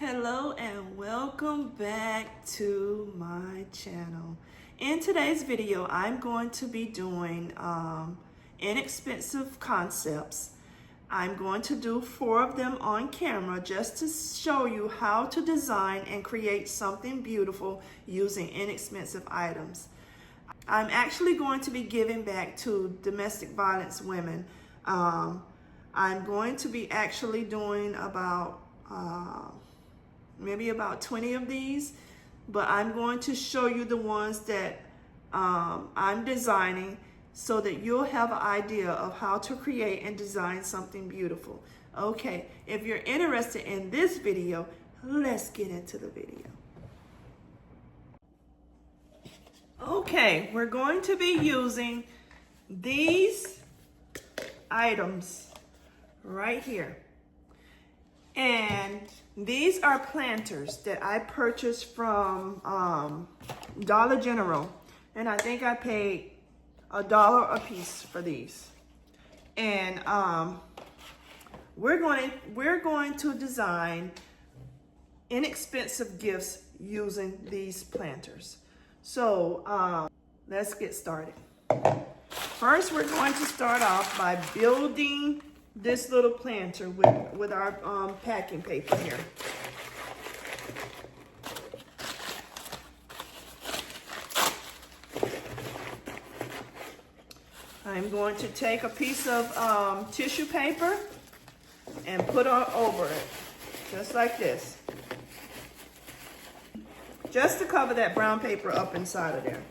Hello and welcome back to my channel. In today's video, I'm going to be doing inexpensive concepts. I'm going to do 4 of them on camera just to show you how to design and create something beautiful using inexpensive items. I'm actually going to be giving back to domestic violence women. I'm going to be actually doing about maybe about 20 of these, but I'm going to show you the ones that I'm designing so that you'll have an idea of how to create and design something beautiful. Okay, if you're interested in this video, let's get into the video. Okay, we're going to be using these items right here. And these are planters that I purchased from Dollar General. And I think I paid $1 a piece for these. And we're going to design inexpensive gifts using these planters. So let's get started. First, we're going to start off by building this little planter with our packing paper here. I'm going to take a piece of tissue paper and put it over it, just like this. Just to cover that brown paper up inside of there.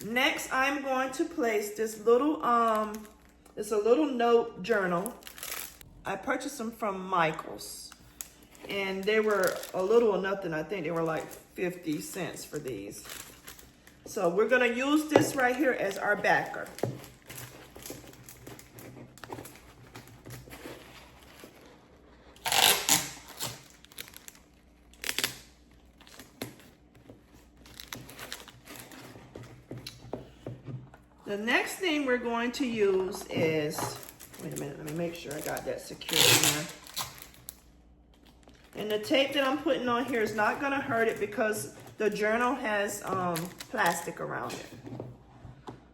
Next, I'm going to place this little it's a little note journal. I purchased them from Michaels, and they were a little or nothing. I think they were like 50 cents for these. So we're gonna use this right here as our backer. The next thing we're going to use is, wait a minute, let me make sure I got that secured in there. And the tape that I'm putting on here is not gonna hurt it because the journal has plastic around it.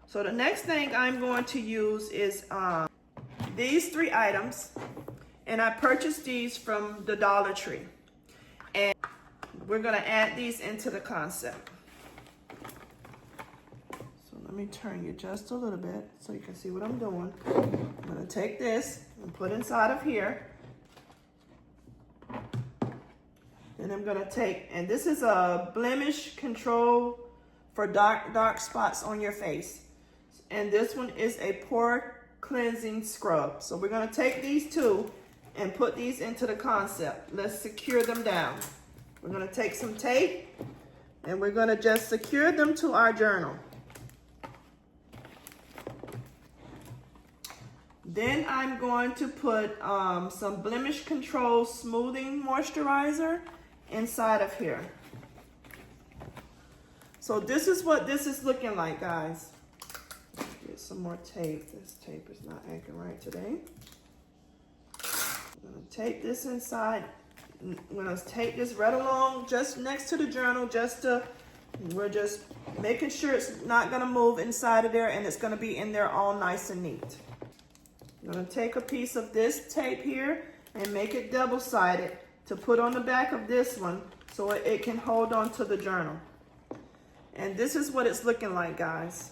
So the next thing I'm going to use is these 3 items. And I purchased these from the Dollar Tree. And we're gonna add these into the concept. Let me turn you just a little bit so you can see what I'm doing. I'm gonna take this and put inside of here. Then I'm gonna take, and this is a blemish control for dark spots on your face. And this one is a pore cleansing scrub. So we're gonna take these 2 and put these into the concept. Let's secure them down. We're gonna take some tape and we're gonna just secure them to our journal. Then I'm going to put some blemish control smoothing moisturizer inside of here. So this is what this is looking like, guys. Get some more tape. This tape is not acting right today. I'm gonna tape this inside. I'm gonna tape this right along just next to the journal, we're just making sure it's not gonna move inside of there and it's gonna be in there all nice and neat. I'm gonna take a piece of this tape here and make it double-sided to put on the back of this one so it can hold on to the journal. And this is what it's looking like, guys.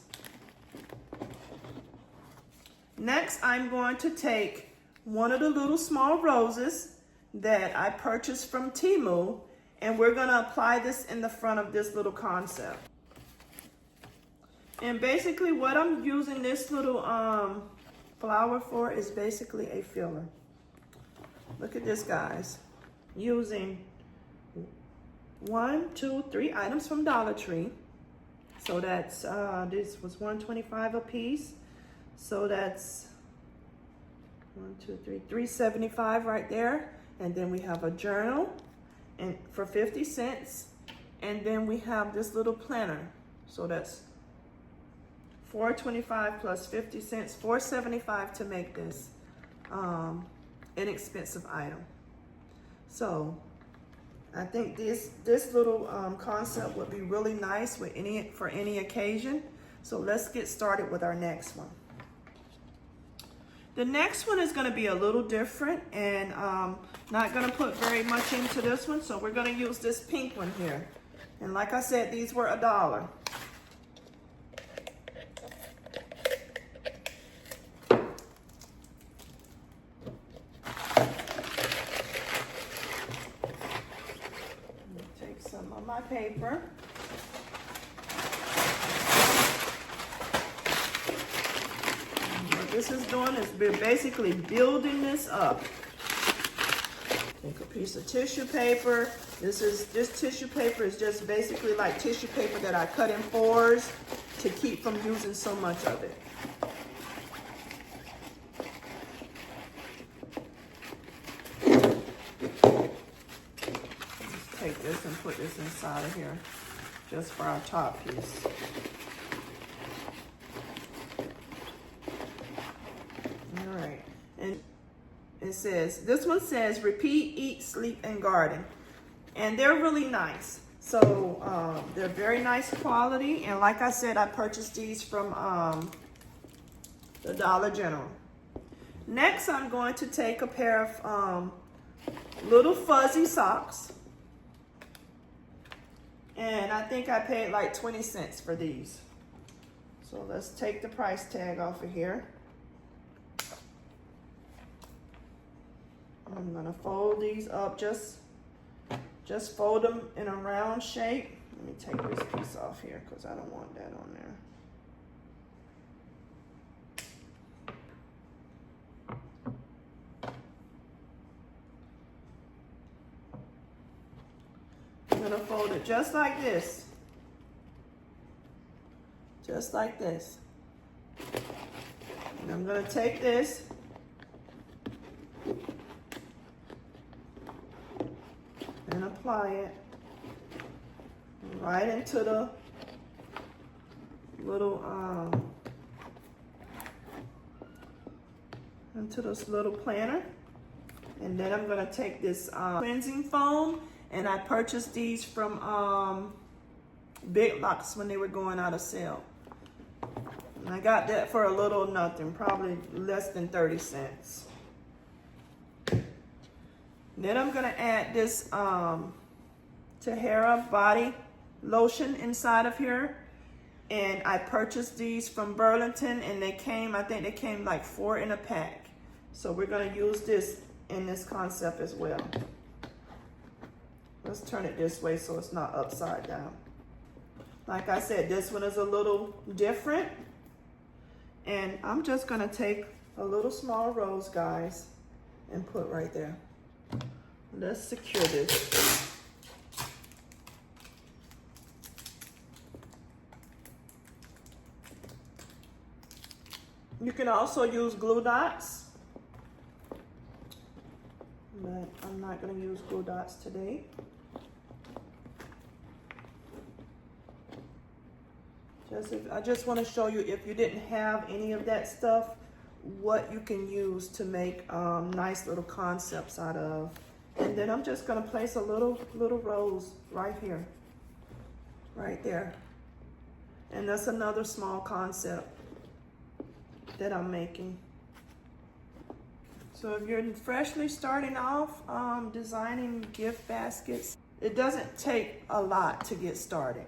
Next, I'm going to take one of the little small roses that I purchased from Temu, and we're gonna apply this in the front of this little concept. And basically what I'm using this little flower for is basically a filler. Look at this, guys. Using 1, 2, 3 items from Dollar Tree. So that's this was $1.25 a piece. So that's 1, 2, 3, $3.75 right there. And then we have a journal and for 50 cents. And then we have this little planner. So that's $4.25 plus 50 cents, $4.75 to make this inexpensive item. So I think this little concept would be really nice with for any occasion. So let's get started with our next one. The next one is going to be a little different, and not going to put very much into this one. So we're going to use this pink one here. And like I said, these were $1. Take some of my paper. What this is doing is we're basically building this up. Take a piece of tissue paper. This tissue paper is just basically like tissue paper that I cut in fours to keep from using so much of it. Let's take this and put this inside of here just for our top piece. All right, and it says, this one says repeat, eat, sleep, and garden. And they're really nice. So they're very nice quality. And like I said, I purchased these from the Dollar General. Next, I'm going to take a pair of little fuzzy socks. And I think I paid like 20 cents for these. So let's take the price tag off of here. I'm gonna fold these up, just fold them in a round shape. Let me take this piece off here because I don't want that on there. I'm gonna fold it just like this. Just like this. And I'm gonna take this and apply it right into the little into this little planner. And then I'm gonna take this cleansing foam, and I purchased these from Big Lots when they were going out of sale. And I got that for a little nothing, probably less than 30 cents. Then I'm gonna add this Tahara body lotion inside of here. And I purchased these from Burlington, and they came, I think they came like 4 in a pack. So we're gonna use this in this concept as well. Let's turn it this way so it's not upside down. Like I said, this one is a little different. And I'm just gonna take a little small rose, guys, and put right there. Let's secure this. You can also use glue dots, but I'm not going to use glue dots today. I just want to show you, if you didn't have any of that stuff, what you can use to make nice little concepts out of. And then I'm just gonna place a little rose right here, right there. And that's another small concept that I'm making. So if you're freshly starting off designing gift baskets, it doesn't take a lot to get started.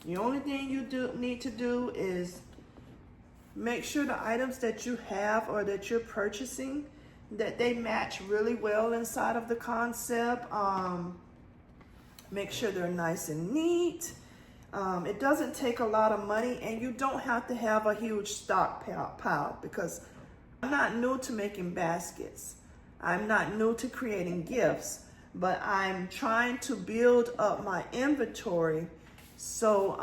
The only thing you need to do is make sure the items that you have or that you're purchasing, that they match really well inside of the concept. Make sure they're nice and neat. It doesn't take a lot of money, and you don't have to have a huge stockpile, because I'm not new to making baskets. I'm not new to creating gifts, but I'm trying to build up my inventory so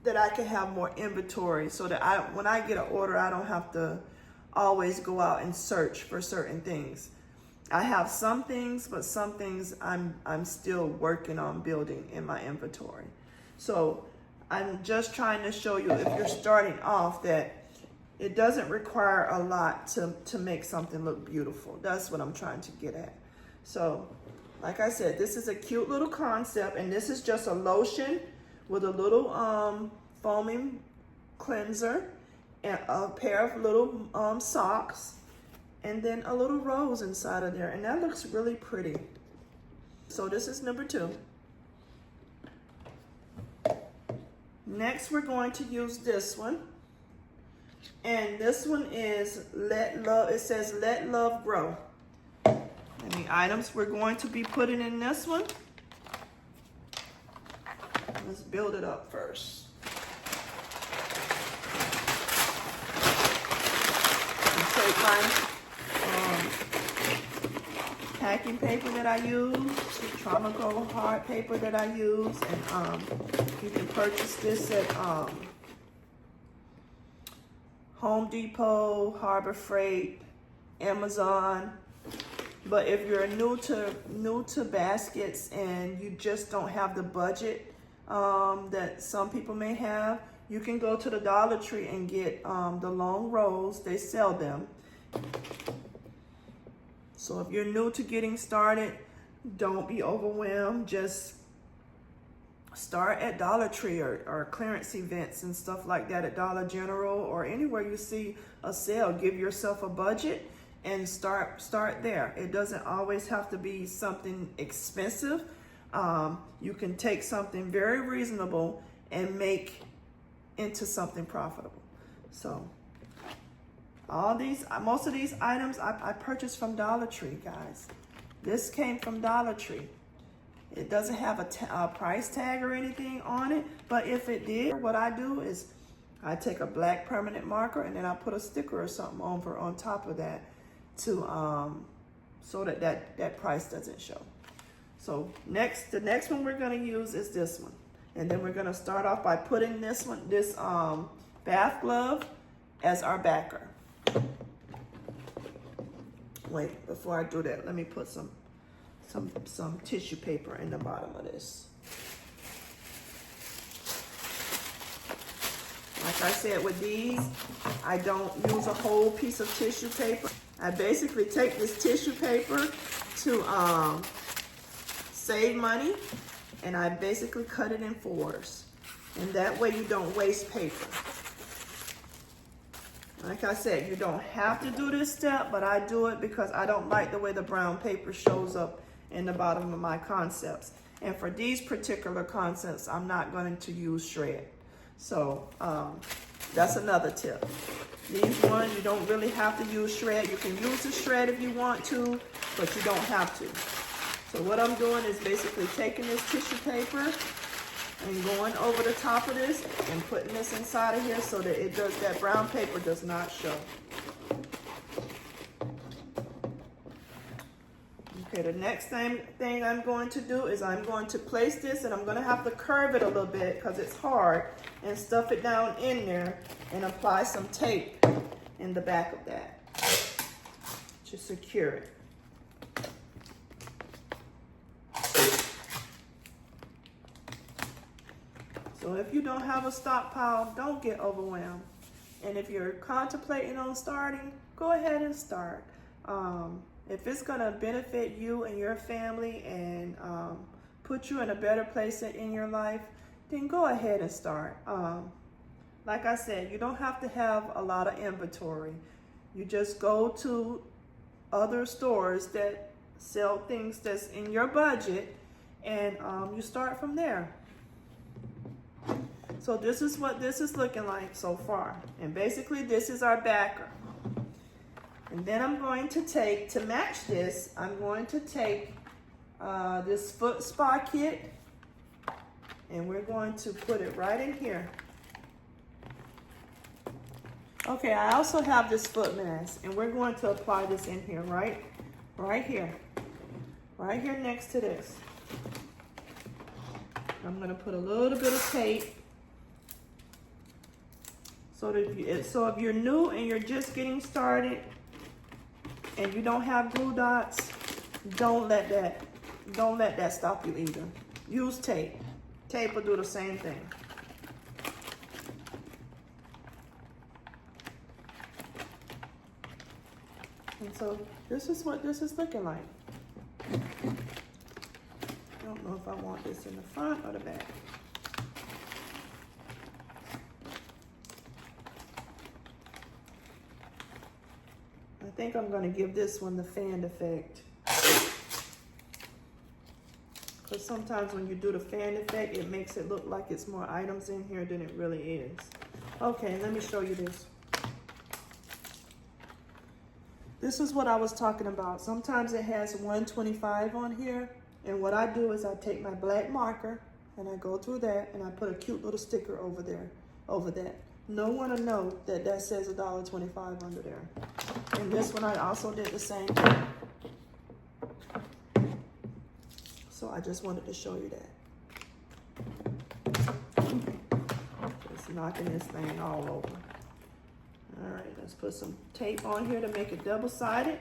that I can have more inventory, so that when I get an order, I don't have to always go out and search for certain things. I have some things, but some things I'm still working on building in my inventory. So I'm just trying to show you, if you're starting off, that it doesn't require a lot to make something look beautiful. That's what I'm trying to get at. So, like I said, this is a cute little concept, and this is just a lotion with a little foaming cleanser and a pair of little socks, and then a little rose inside of there, and that looks really pretty. So this is number 2. Next, we're going to use this one, and this one is Let Love. It says Let Love Grow. And the items we're going to be putting in this one, let's build it up first. Take my packing paper that I use, the Tramaco hard paper that I use, and you can purchase this at Home Depot, Harbor Freight, Amazon. But if you're new to baskets and you just don't have the budget that some people may have, you can go to the Dollar Tree and get the long rolls. They sell them. So if you're new to getting started, don't be overwhelmed. Just start at Dollar Tree or clearance events and stuff like that at Dollar General or anywhere you see a sale. Give yourself a budget and start there. It doesn't always have to be something expensive. You can take something very reasonable and make into something profitable. So most of these items I purchased from Dollar Tree, guys. This came from Dollar Tree. It doesn't have a price tag or anything on it, but if it did, what I do is I take a black permanent marker and then I put a sticker or something on top of that to so that price doesn't show. So the next one we're going to use is this one, and then we're going to start off by putting this bath glove as our backer. Wait, before I do that, let me put some tissue paper in the bottom of this. Like I said, with these, I don't use a whole piece of tissue paper. I basically take this tissue paper to save money, and I basically cut it in 4s. And that way you don't waste paper. Like I said, you don't have to do this step, but I do it because I don't like the way the brown paper shows up in the bottom of my concepts. And for these particular concepts, I'm not going to use shred. So that's another tip. These ones, you don't really have to use shred. You can use the shred if you want to, but you don't have to. So what I'm doing is basically taking this tissue paper and going over the top of this and putting this inside of here so that that brown paper does not show. Okay, the next thing I'm going to do is I'm going to place this, and I'm going to have to curve it a little bit because it's hard, and stuff it down in there and apply some tape in the back of that to secure it. So if you don't have a stockpile, don't get overwhelmed. And if you're contemplating on starting, go ahead and start. If it's gonna benefit you and your family and put you in a better place in your life, then go ahead and start. Like I said, you don't have to have a lot of inventory. You just go to other stores that sell things that's in your budget, and you start from there. So this is what this is looking like so far. And basically this is our backer. And then I'm going to take, to match this, I'm going to take this foot spa kit, and we're going to put it right in here. Okay, I also have this foot mask, and we're going to apply this in here, right here next to this. I'm gonna put a little bit of tape. So if you're new and you're just getting started and you don't have glue dots, don't let that stop you either. Use tape. Tape will do the same thing. And so this is what this is looking like. I don't know if I want this in the front or the back. I think I'm gonna give this one the fan effect. Because sometimes when you do the fan effect, it makes it look like it's more items in here than it really is. Okay, let me show you this. This is what I was talking about. Sometimes it has 125 on here. And what I do is I take my black marker and I go through that and I put a cute little sticker over there, over that. No one will know that that says $1.25 under there. And this one I also did the same thing. So I just wanted to show you that. Just knocking this thing all over. All right, let's put some tape on here to make it double-sided.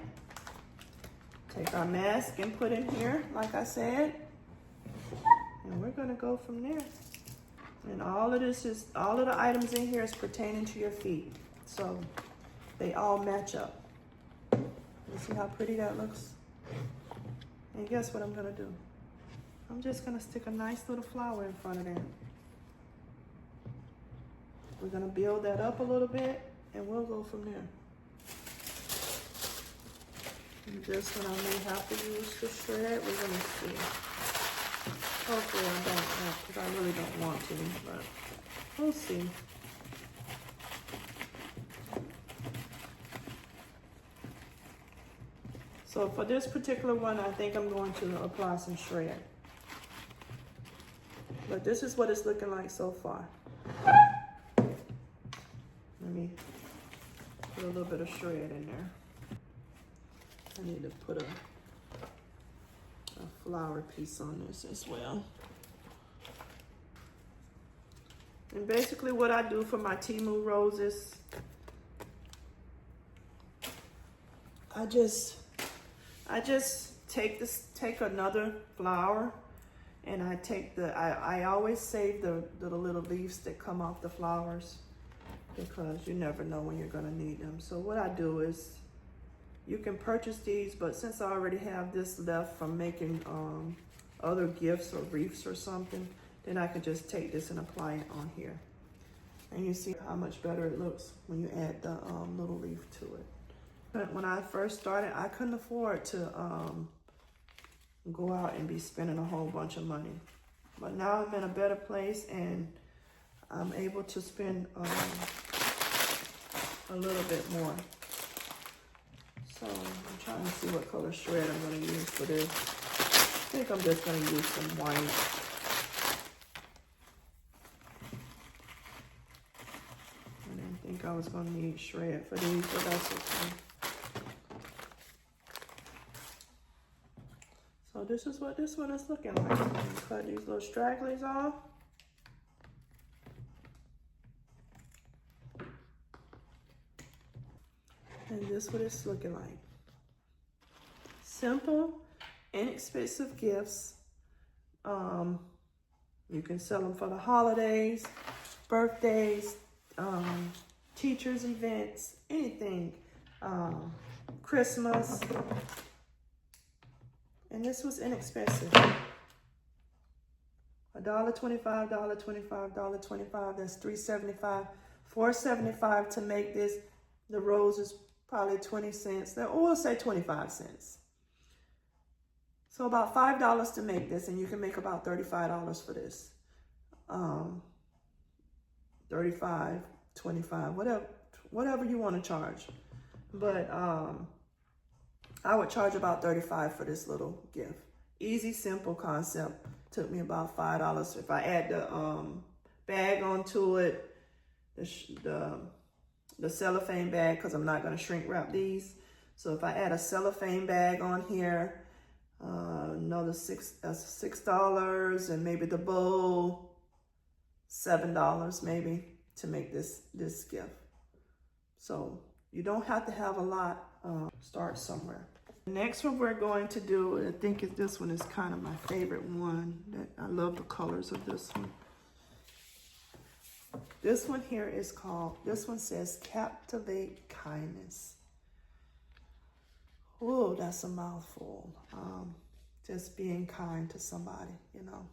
Take our mask and put in here, like I said. And we're gonna go from there. And all of this is, all of the items in here is pertaining to your feet. So they all match up. You see how pretty that looks? And guess what I'm gonna do? I'm just gonna stick a nice little flower in front of that. We're gonna build that up a little bit and we'll go from there. And this one I may have to use to shred. We're gonna see. Hopefully I don't have, because I really don't want to, but we'll see. So for this particular one, I think I'm going to apply some shred. But this is what it's looking like so far. Let me put a little bit of shred in there. I need to put a flower piece on this as well. And basically what I do for my Temu roses, I just take another flower and I take I always save the little leaves that come off the flowers because you never know when you're gonna need them. So what I do is, you can purchase these, but since I already have this left from making other gifts or wreaths or something, then I can just take this and apply it on here. And you see how much better it looks when you add the little leaf to it. But when I first started, I couldn't afford to go out and be spending a whole bunch of money. But now I'm in a better place and I'm able to spend a little bit more. So I'm trying to see what color shred I'm going to use for this. I think I'm just going to use some white. I didn't think I was going to need shred for these, but that's okay. So this is what this one is looking like. I'm going to cut these little stragglers off. And this is what it's looking like. Simple, inexpensive gifts. You can sell them for the holidays, birthdays, teachers' events, anything. Christmas. And this was inexpensive. $1.25, $1.25, $1.25. That's $3.75, $4.75 to make this. The rose is probably 20 cents. Or we'll say 25 cents. So about $5 to make this, and you can make about $35 for this. 35, 25, whatever you want to charge. But I would charge about $35 for this little gift. Easy, simple concept. Took me about $5. If I add the bag onto it, the cellophane bag, because I'm not going to shrink wrap these. So if I add a cellophane bag on here, another $6, and maybe the bowl, $7 maybe to make this gift. So you don't have to have a lot. Start somewhere. The next one we're going to do, I think this one is kind of my favorite one. I love the colors of this one. This one here is called, this one says Captivate Kindness. Oh, that's a mouthful. just being kind to somebody, you know.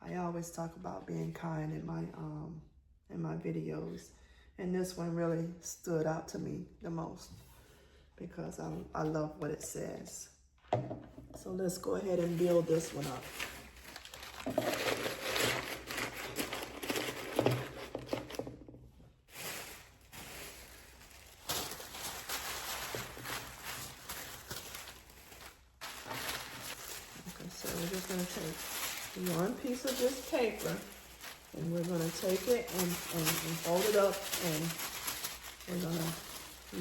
I always talk about being kind in my videos, and this one really stood out to me the most because I love what it says. So let's go ahead and build this one up. Okay, so we're just going to take one piece of this paper, and we're going to take it and fold it up, and we're going to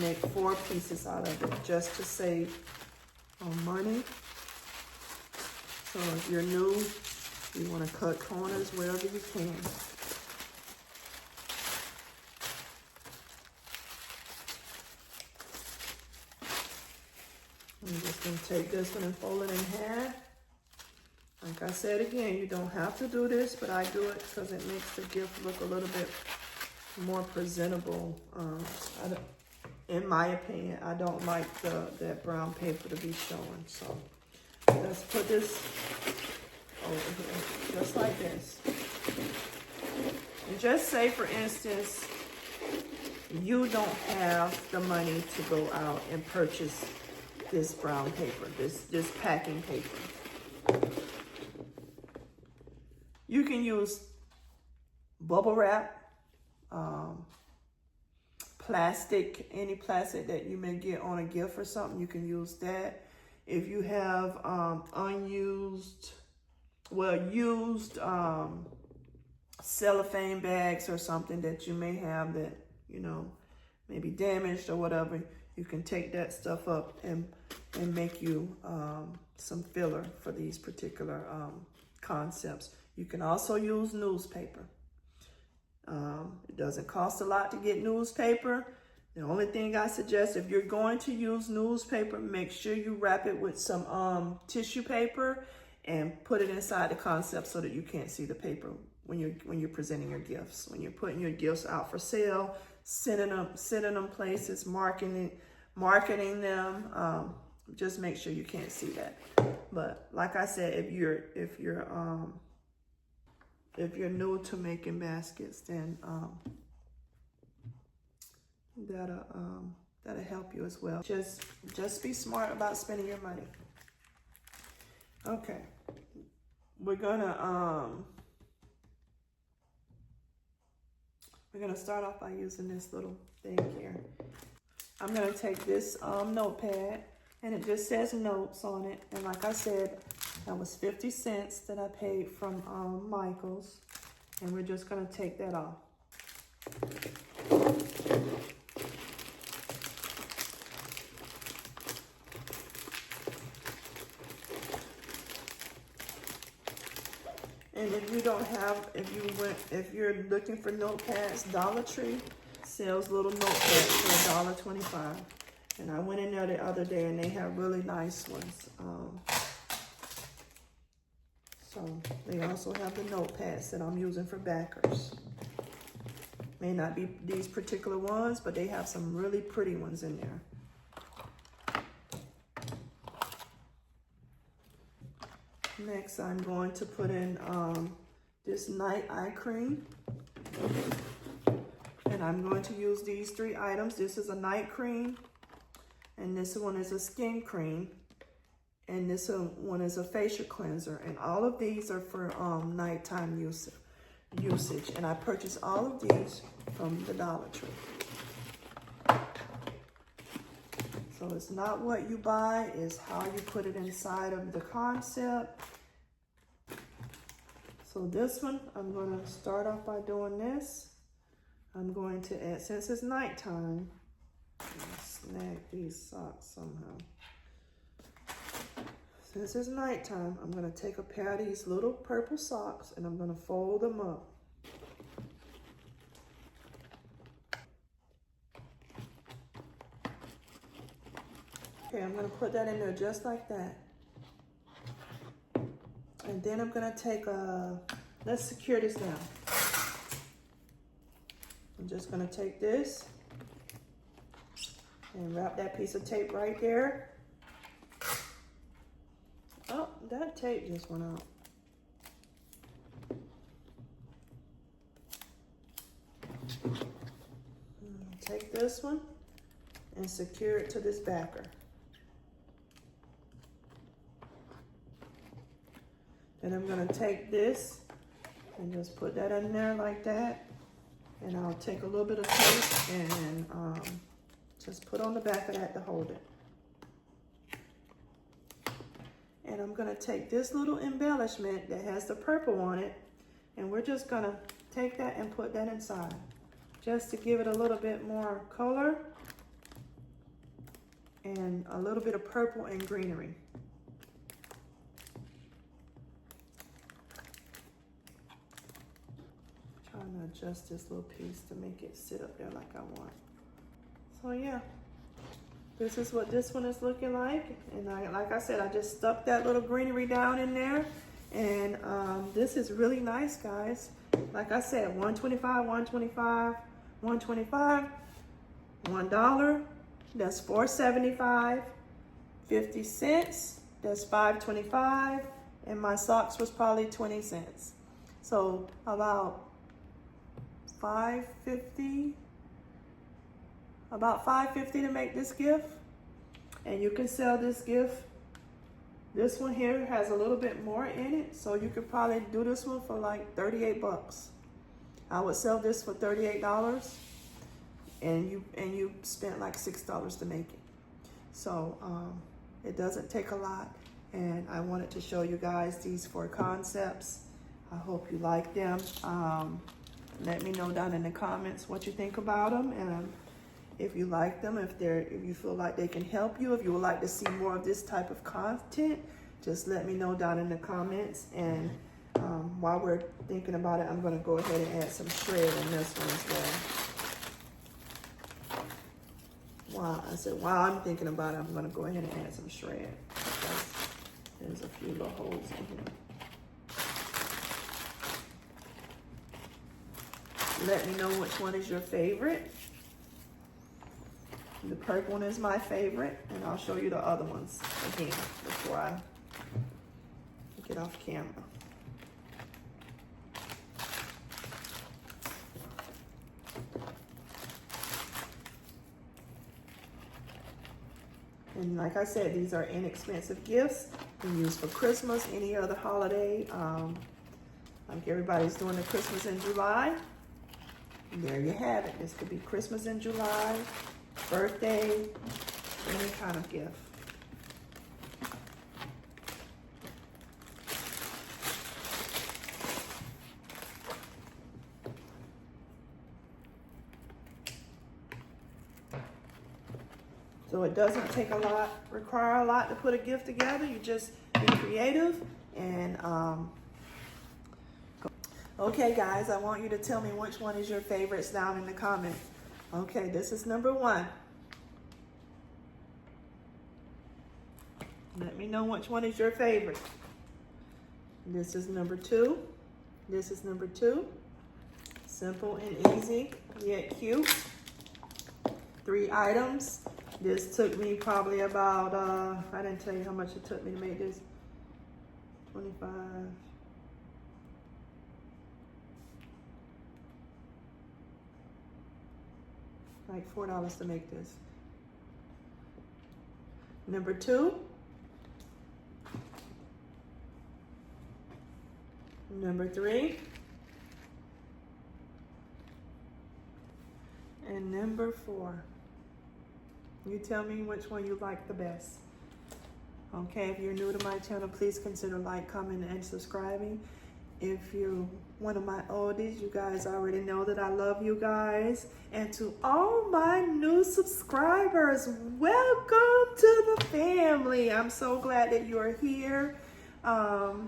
make 4 pieces out of it just to save money. So if you're new, you want to cut corners wherever you can. I'm just going to take this one and fold it in half. Like I said again, you don't have to do this, but I do it because it makes the gift look a little bit more presentable. In my opinion, I don't like that brown paper to be showing. So let's put this over here, just like this. And just say, for instance, you don't have the money to go out and purchase this brown paper, this packing paper. You can use bubble wrap, plastic, any plastic that you may get on a gift or something, you can use that. If you have used cellophane bags or something that you may have that, you know, maybe damaged or whatever, you can take that stuff up and make you some filler for these particular concepts. You can also use newspaper. It doesn't cost a lot to get newspaper. The only thing I suggest, if you're going to use newspaper, make sure you wrap it with some tissue paper and put it inside the concept so that you can't see the paper when you're presenting your gifts. When you're putting your gifts out for sale, sending them places, marketing them, just make sure you can't see that. But like I said, if you're new to making baskets, then that'll help you as well. Just be smart about spending your money. Okay, we're gonna start off by using this little thing here. I'm gonna take this notepad, and it just says notes on it. And like I said, that was 50 cents that I paid from Michael's, and we're just gonna take that off. And if you don't have, if you're looking for notepads, Dollar Tree sells little notepads for $1.25. And I went in there the other day and they have really nice ones. So they also have the notepads that I'm using for backers. May not be these particular ones, but they have some really pretty ones in there. Next, I'm going to put in this night eye cream. And I'm going to use these 3 items. This is a night cream, and this one is a skin cream, and this one is a facial cleanser. And all of these are for nighttime usage. And I purchased all of these from the Dollar Tree. So it's not what you buy, it's how you put it inside of the concept. So this one, I'm going to start off by doing this. I'm going to add, since it's nighttime, snag these socks somehow. Since it's nighttime, I'm going to take a pair of these little purple socks and I'm going to fold them up. Okay, I'm going to put that in there just like that. And then I'm going to take let's secure this down. I'm just going to take this and wrap that piece of tape right there. Oh, that tape just went out. Take this one and secure it to this backer. Then I'm gonna take this and just put that in there like that. And I'll take a little bit of tape and just put on the back of that to hold it. And I'm gonna take this little embellishment that has the purple on it, and we're just gonna take that and put that inside, just to give it a little bit more color and a little bit of purple and greenery. Trying to adjust this little piece to make it sit up there like I want. So yeah, this is what this one is looking like. And like I said, I just stuck that little greenery down in there. And this is really nice, guys. Like I said, $1.25, $1.25, $1.25, $1. That's $4.75. 50 cents. That's $5.25. And my socks was probably 20 cents. So about $5.50. About $5.50 to make this gift. And you can sell this gift. This one here has a little bit more in it, so you could probably do this one for like 38 bucks. I would sell this for $38, and you spent like $6 to make it. So it doesn't take a lot, and I wanted to show you guys these 4 concepts. I hope you like them. Let me know down in the comments what you think about them, and if you like them, if you feel like they can help you, if you would like to see more of this type of content, just let me know down in the comments. And while we're thinking about it, I'm going to go ahead and add some shred in this one as well. While I'm thinking about it, I'm going to go ahead and add some shred, because there's a few little holes in here. Let me know which one is your favorite. The purple one is my favorite, and I'll show you the other ones again before I get off camera. And like I said, these are inexpensive gifts. You can use for Christmas, any other holiday. Like everybody's doing the Christmas in July. There you have it. This could be Christmas in July, birthday, any kind of gift. So it doesn't take require a lot to put a gift together. You just be creative and okay, guys, I want you to tell me which one is your favorites down in the comments. Okay, this is number 1. Let me know which one is your favorite. This is number 2. This is number 2. Simple and easy, yet cute. 3 items. This took me probably about, I didn't tell you how much it took me to make this. 25. Like $4 to make this. Number 2. Number 3. And number 4. You tell me which one you like the best. Okay, if you're new to my channel, please consider like, comment, and subscribing. If you're one of my oldies, you guys already know that I love you guys. And to all my new subscribers, welcome to the family. I'm so glad that you are here. To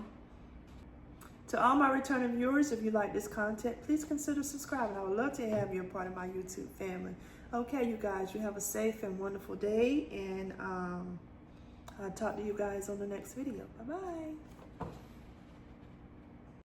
all my returning viewers, if you like this content, please consider subscribing. I would love to have you a part of my YouTube family. Okay, you guys, you have a safe and wonderful day, and I'll talk to you guys on the next video. Bye-bye.